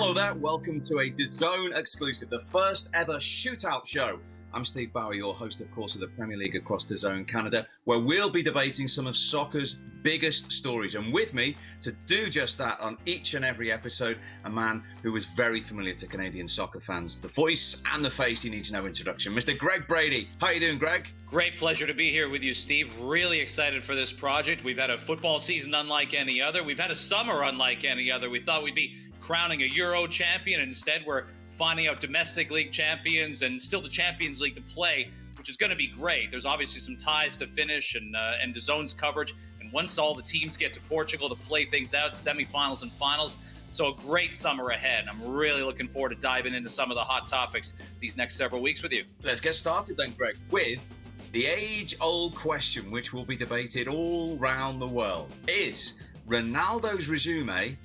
Hello there, welcome to a DAZN exclusive, the first ever shootout show. I'm Steve Bower, your host, of course, of the Premier League across DAZN Canada, where we'll be debating some of soccer's biggest stories. And with me to do just that on each and every episode, a man who is very familiar to Canadian soccer fans, the voice and the face he needs no introduction, Mr. Greg Brady. How you doing, Greg? Great pleasure to be here with you, Steve. Really excited for this project. We've had a football season unlike any other. We've had a summer unlike any other. We thought we'd be crowning a Euro champion. Instead, we're finding out domestic league champions and still the Champions League to play, which is going to be great. There's obviously some ties to finish and DAZN's coverage. And once all the teams get to Portugal to play things out, semifinals and finals. So a great summer ahead. I'm really looking forward to diving into some of the hot topics these next several weeks with you. Let's get started then, Greg, with the age-old question which will be debated all round the world. Is Ronaldo's resume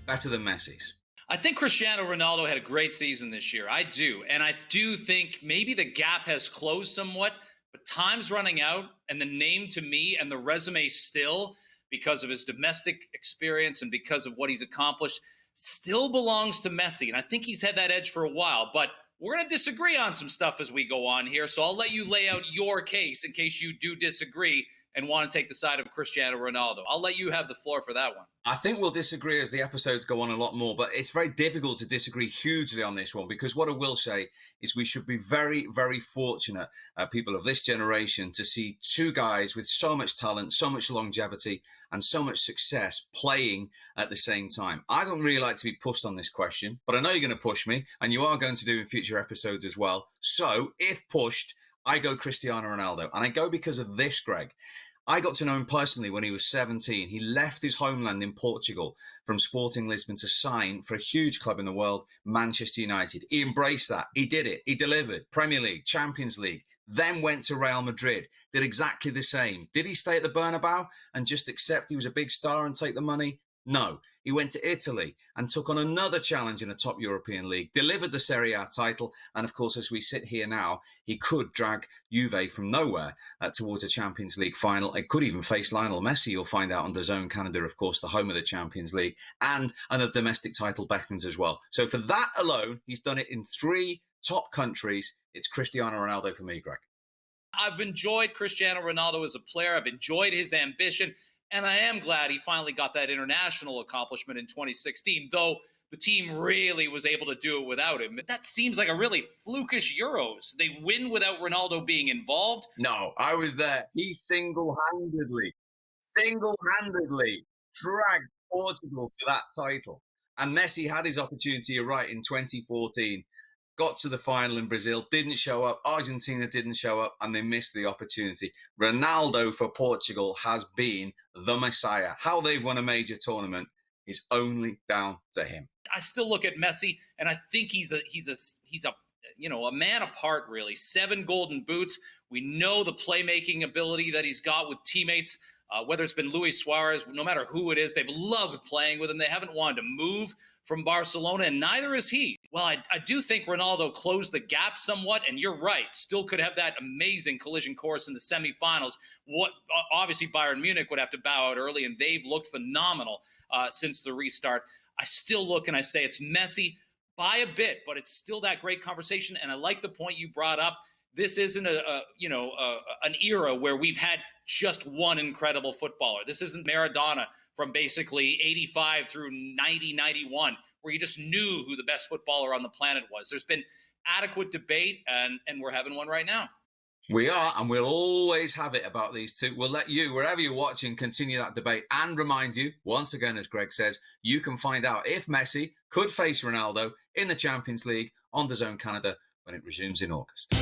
better than Messi's? I think Cristiano Ronaldo had a great season this year. I do. And I do think maybe the gap has closed somewhat, but time's running out. And the name to me and the resume still, because of his domestic experience and because of what he's accomplished, still belongs to Messi. And I think he's had that edge for a while. But we're going to disagree on some stuff as we go on here. So I'll let you lay out your case in case you do disagree and want to take the side of Cristiano Ronaldo. I'll let you have the floor for that one. I think we'll disagree as the episodes go on a lot more, but it's very difficult to disagree hugely on this one, because what I will say is we should be very, very fortunate, people of this generation, to see two guys with so much talent, so much longevity, and so much success playing at the same time. I don't really like to be pushed on this question, but I know you're going to push me, and you are going to do in future episodes as well. So, if pushed, I go Cristiano Ronaldo. And I go because of this, Greg. I got to know him personally when he was 17. He left his homeland in Portugal from Sporting Lisbon to sign for a huge club in the world, Manchester United. He embraced that. He did it. He delivered. Premier League, Champions League, then went to Real Madrid, did exactly the same. Did he stay at the Bernabeu and just accept he was a big star and take the money? No. He went to Italy and took on another challenge in a top European league, delivered the Serie A title, and of course, as we sit here now, he could drag Juve from nowhere towards a Champions League final. It could even face Lionel Messi, you'll find out on DAZN Canada, of course, the home of the Champions League, and a domestic title beckons as well. So for that alone, he's done it in 3 top countries. It's Cristiano Ronaldo for me, Greg. I've enjoyed Cristiano Ronaldo as a player. I've enjoyed his ambition. And I am glad he finally got that international accomplishment in 2016, though the team really was able to do it without him. That seems like a really flukish Euros. They win without Ronaldo being involved. No, I was there. He single-handedly dragged Portugal to that title. And Messi had his opportunity, you're right, in 2014. Got to the final in Brazil, didn't show up. Argentina didn't show up, and they missed the opportunity. Ronaldo for Portugal has been the Messiah. How they've won a major tournament is only down to him. I still look at Messi, and I think he's a man apart, really. 7 golden boots. We know the playmaking ability that he's got with teammates. Whether it's been Luis Suarez, no matter who it is, they've loved playing with him. They haven't wanted to move from Barcelona, and neither is he. Well, I do think Ronaldo closed the gap somewhat, and you're right, still could have that amazing collision course in the semifinals. Obviously, Bayern Munich would have to bow out early, and they've looked phenomenal since the restart. I still look and I say it's Messi by a bit, but it's still that great conversation, and I like the point you brought up. This isn't an era where we've had just one incredible footballer. This isn't Maradona from basically 85 through 90, 91, where you just knew who the best footballer on the planet was. There's been adequate debate, and we're having one right now. We are, and we'll always have it about these two. We'll let you, wherever you're watching, continue that debate and remind you, once again, as Greg says, you can find out if Messi could face Ronaldo in the Champions League on DAZN Canada when it resumes in August.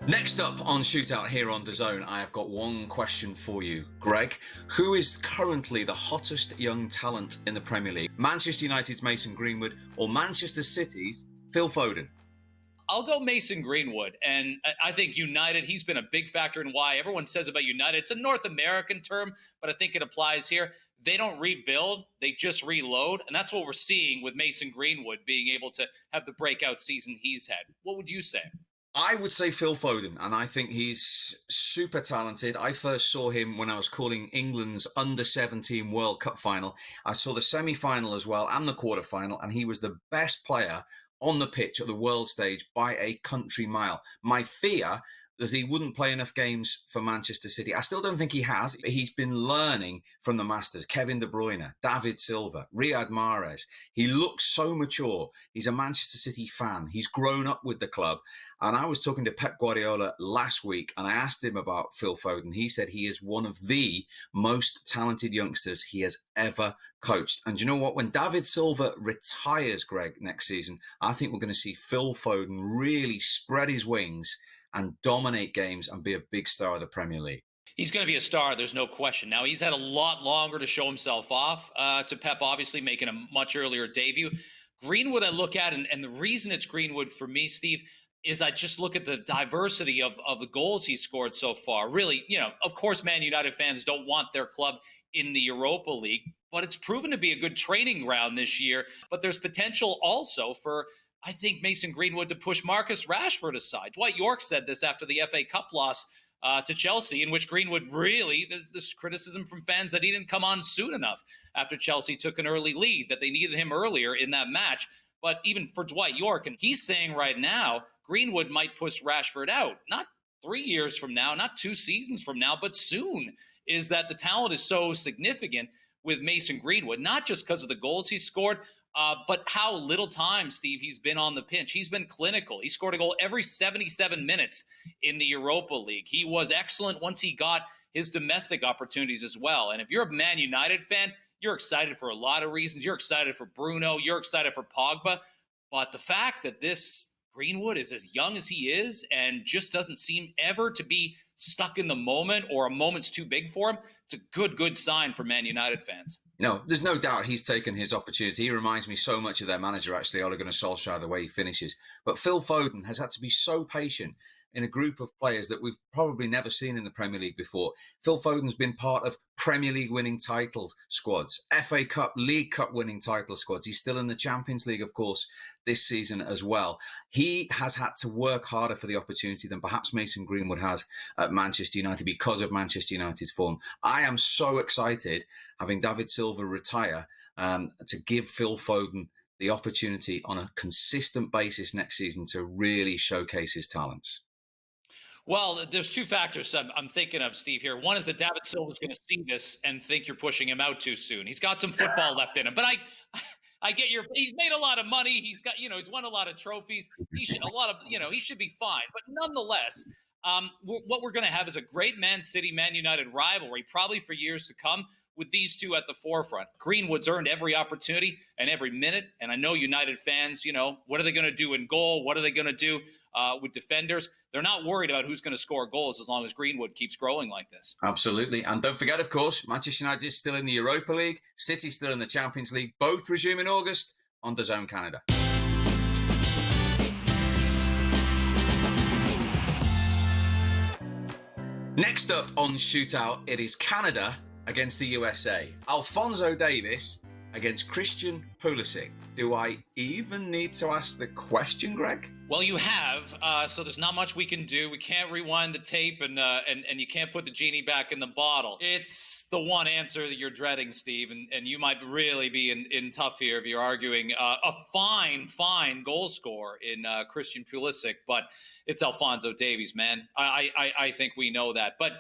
Next up on Shootout here on DAZN, I have got one question for you. Greg, who is currently the hottest young talent in the Premier League? Manchester United's Mason Greenwood or Manchester City's Phil Foden? I'll go Mason Greenwood, and I think United, he's been a big factor in why everyone says about United. It's a North American term, but I think it applies here. They don't rebuild, they just reload, and that's what we're seeing with Mason Greenwood being able to have the breakout season he's had. What would you say? I would say Phil Foden, and I think he's super talented. I first saw him when I was calling England's under-17 World Cup final. I saw the semi-final as well and the quarter-final, and he was the best player on the pitch at the world stage by a country mile. My fear is he wouldn't play enough games for Manchester City. I still don't think he has. He's been learning from the masters. Kevin De Bruyne, David Silva, Riyad Mahrez. He looks so mature. He's a Manchester City fan. He's grown up with the club. And I was talking to Pep Guardiola last week, and I asked him about Phil Foden. He said he is one of the most talented youngsters he has ever coached. And you know what? When David Silva retires, Greg, next season, I think we're going to see Phil Foden really spread his wings and dominate games and be a big star of the Premier League. He's going to be a star. There's no question. Now, he's had a lot longer to show himself off to Pep, obviously making a much earlier debut. Greenwood, I look at, and the reason it's Greenwood for me, Steve, is I just look at the diversity of the goals he's scored so far. Really, of course, Man United fans don't want their club in the Europa League, but it's proven to be a good training ground this year. But there's potential also for, I think, Mason Greenwood to push Marcus Rashford aside. Dwight York said this after the FA Cup loss to Chelsea, in which Greenwood really, there's this criticism from fans that he didn't come on soon enough after Chelsea took an early lead, that they needed him earlier in that match. But even for Dwight York, and he's saying right now, Greenwood might push Rashford out, not 3 years from now, not 2 seasons from now, but soon, is that the talent is so significant with Mason Greenwood, not just because of the goals he scored, but how little time, Steve, he's been on the pitch. He's been clinical. He scored a goal every 77 minutes in the Europa League. He was excellent once he got his domestic opportunities as well. And if you're a Man United fan, you're excited for a lot of reasons. You're excited for Bruno. You're excited for Pogba. But the fact that this Greenwood is as young as he is and just doesn't seem ever to be stuck in the moment, or a moment's too big for him, it's a good sign for Man United fans. No, there's no doubt he's taken his opportunity. He reminds me so much of their manager, actually, Ole Gunnar Solskjaer, the way he finishes. But Phil Foden has had to be so patient in a group of players that we've probably never seen in the Premier League before. Phil Foden's been part of Premier League winning title squads, FA Cup, League Cup winning title squads. He's still in the Champions League, of course, this season as well. He has had to work harder for the opportunity than perhaps Mason Greenwood has at Manchester United because of Manchester United's form. I am so excited, having David Silva retire, to give Phil Foden the opportunity on a consistent basis next season to really showcase his talents. Well, there's 2 factors I'm thinking of, Steve, here. One is that David Silva's going to see this and think you're pushing him out too soon. He's got some football left in him, but I get he's made a lot of money. He's got, he's won a lot of trophies. He should he should be fine. But nonetheless, what we're going to have is a great Man United rivalry, probably for years to come, with these two at the forefront. Greenwood's earned every opportunity and every minute. And I know United fans, what are they going to do in goal? What are they going to do with defenders? They're not worried about who's going to score goals as long as Greenwood keeps growing like this. Absolutely. And don't forget, of course, Manchester United is still in the Europa League. City still in the Champions League. Both resume in August on DAZN Canada. Next up on Shootout, it is Canada against the USA. Alphonso Davies against Christian Pulisic. Do I even need to ask the question, Greg? Well, you have, so there's not much we can do. We can't rewind the tape, and you can't put the genie back in the bottle. It's the one answer that you're dreading, Steve, and you might really be in tough here if you're arguing a fine goal scorer in Christian Pulisic, but it's Alphonso Davies, man. I think we know that, but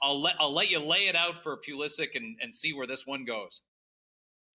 I'll let you lay it out for Pulisic and see where this one goes.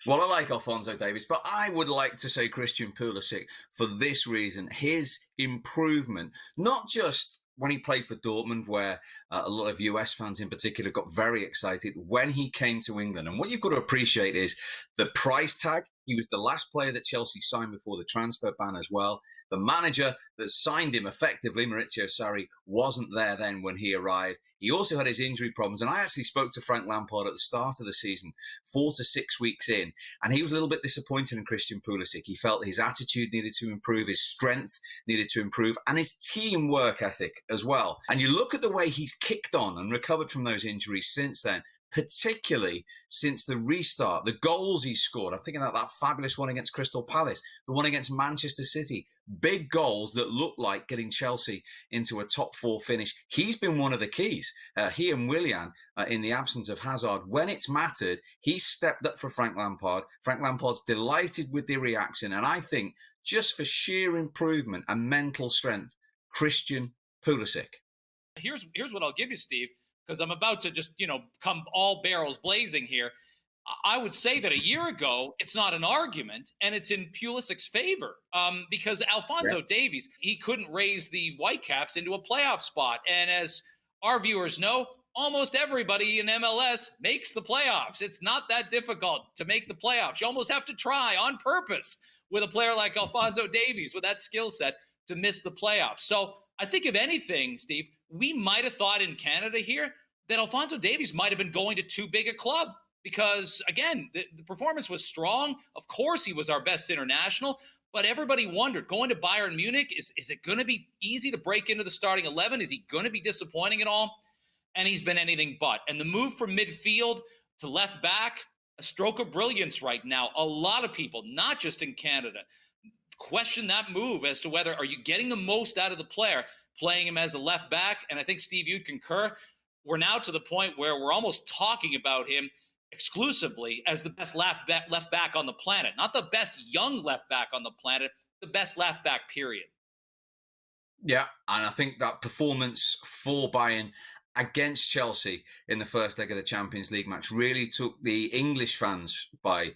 Well, I like Alphonso Davies, but I would like to say Christian Pulisic for this reason. His improvement, not just when he played for Dortmund, where a lot of US fans in particular got very excited when he came to England. And what you've got to appreciate is the price tag. He was the last player that Chelsea signed before the transfer ban as well. The manager that signed him effectively, Maurizio Sarri, wasn't there then when he arrived. He also had his injury problems. And I actually spoke to Frank Lampard at the start of the season, 4 to 6 weeks in, and he was a little bit disappointed in Christian Pulisic. He felt his attitude needed to improve, his strength needed to improve, and his teamwork ethic as well. And you look at the way he's kicked on and recovered from those injuries since then. particularly since the restart. The goals he scored, I'm thinking that fabulous one against Crystal Palace, the one against Manchester City, big goals that look like getting Chelsea into a top four finish. He's been one of the keys. He and Willian, in the absence of Hazard, when it's mattered, he stepped up for Frank Lampard. Frank Lampard's delighted with the reaction. And I think just for sheer improvement and mental strength, Christian Pulisic. Here's what I'll give you, Steve, because I'm about to just, come all barrels blazing here. I would say that a year ago, it's not an argument, and it's in Pulisic's favor because Alphonso Davies, he couldn't raise the Whitecaps into a playoff spot. And as our viewers know, almost everybody in MLS makes the playoffs. It's not that difficult to make the playoffs. You almost have to try on purpose with a player like Alphonso Davies with that skill set to miss the playoffs. So I think, if anything, Steve, we might have thought in Canada here that Alphonso Davies might have been going to too big a club because, again, the performance was strong. Of course, he was our best international, but everybody wondered, going to Bayern Munich, is it going to be easy to break into the starting 11? Is he going to be disappointing at all? And he's been anything but. And the move from midfield to left back, a stroke of brilliance right now. A lot of people, not just in Canada, question that move as to whether are you getting the most out of the player playing him as a left back. And I think, Steve, you'd concur. We're now to the point where we're almost talking about him exclusively as the best left back on the planet. Not the best young left back on the planet, the best left back, period. Yeah, and I think that performance for Bayern against Chelsea in the first leg of the Champions League match really took the English fans by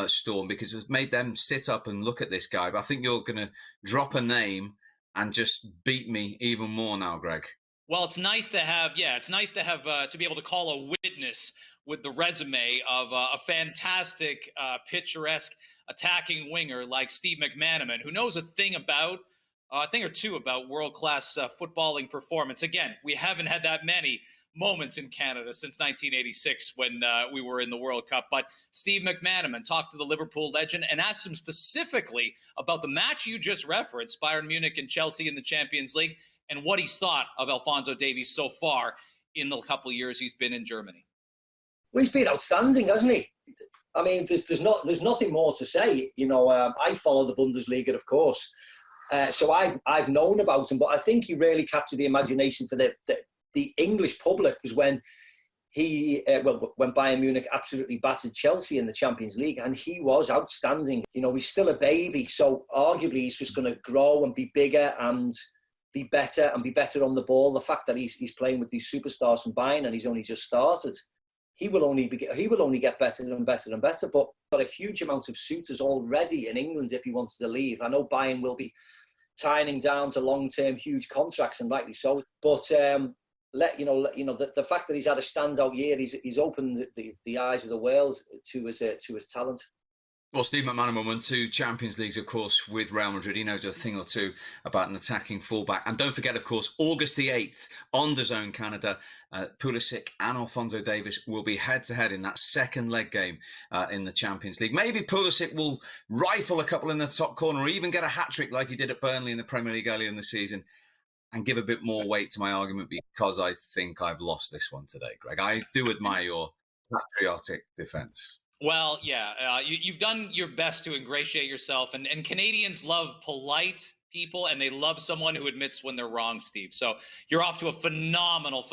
storm because it made them sit up and look at this guy. But I think you're going to drop a name and just beat me even more now, Greg. Well, it's nice to have, to be able to call a witness with the resume of a fantastic, picturesque attacking winger like Steve McManaman, who knows a thing or two about world-class footballing performance. Again, we haven't had that many moments in Canada since 1986 when we were in the World Cup. But Steve McManaman talked to the Liverpool legend and asked him specifically about the match you just referenced, Bayern Munich and Chelsea in the Champions League, and what he's thought of Alphonso Davies so far in the couple of years he's been in Germany. Well, he's been outstanding, hasn't he? I mean, there's nothing more to say. I follow the Bundesliga, of course. So I've known about him, but I think he really captured the imagination for the English public was when when Bayern Munich absolutely battered Chelsea in the Champions League, and he was outstanding. He's still a baby, so arguably he's just going to grow and be bigger and be better on the ball. The fact that he's playing with these superstars from Bayern and he's only just started, he will only get better and better and better. But got a huge amount of suitors already in England if he wants to leave. I know Bayern will be tying him down to long-term huge contracts, and rightly so. But the fact that he's had a standout year, he's opened the eyes of the world to his talent. Well, Steve McManaman won 2 Champions Leagues, of course, with Real Madrid. He knows a thing or two about an attacking fullback. And don't forget, of course, August the 8th on DAZN Canada, Pulisic and Alphonso Davies will be head-to-head in that second leg game in the Champions League. Maybe Pulisic will rifle a couple in the top corner or even get a hat-trick like he did at Burnley in the Premier League earlier in the season and give a bit more weight to my argument because I think I've lost this one today, Greg. I do admire your patriotic defence. Well, yeah, you've done your best to ingratiate yourself, and Canadians love polite people, and they love someone who admits when they're wrong, Steve. So you're off to a phenomenal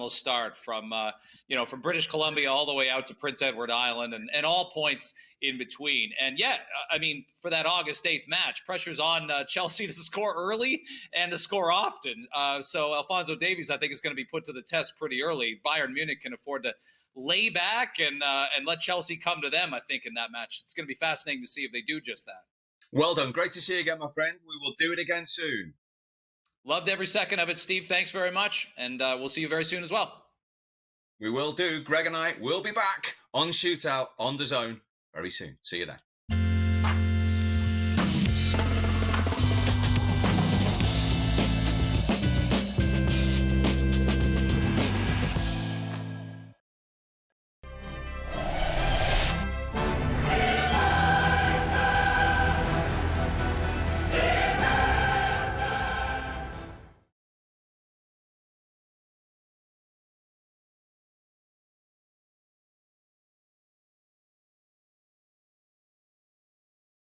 start from British Columbia all the way out to Prince Edward Island and all points in between. And yeah, I mean, for that August 8th match, pressure's on Chelsea to score early and to score often. So Alphonso Davies, I think, is going to be put to the test pretty early. Bayern Munich can afford to lay back and let Chelsea come to them, I think, in that match. It's going to be fascinating to see if they do just that. Well done. Great to see you again, my friend. We will do it again soon. Loved every second of it, Steve. Thanks very much. And we'll see you very soon as well. We will do. Greg and I will be back on Shootout on DAZN very soon. See you then.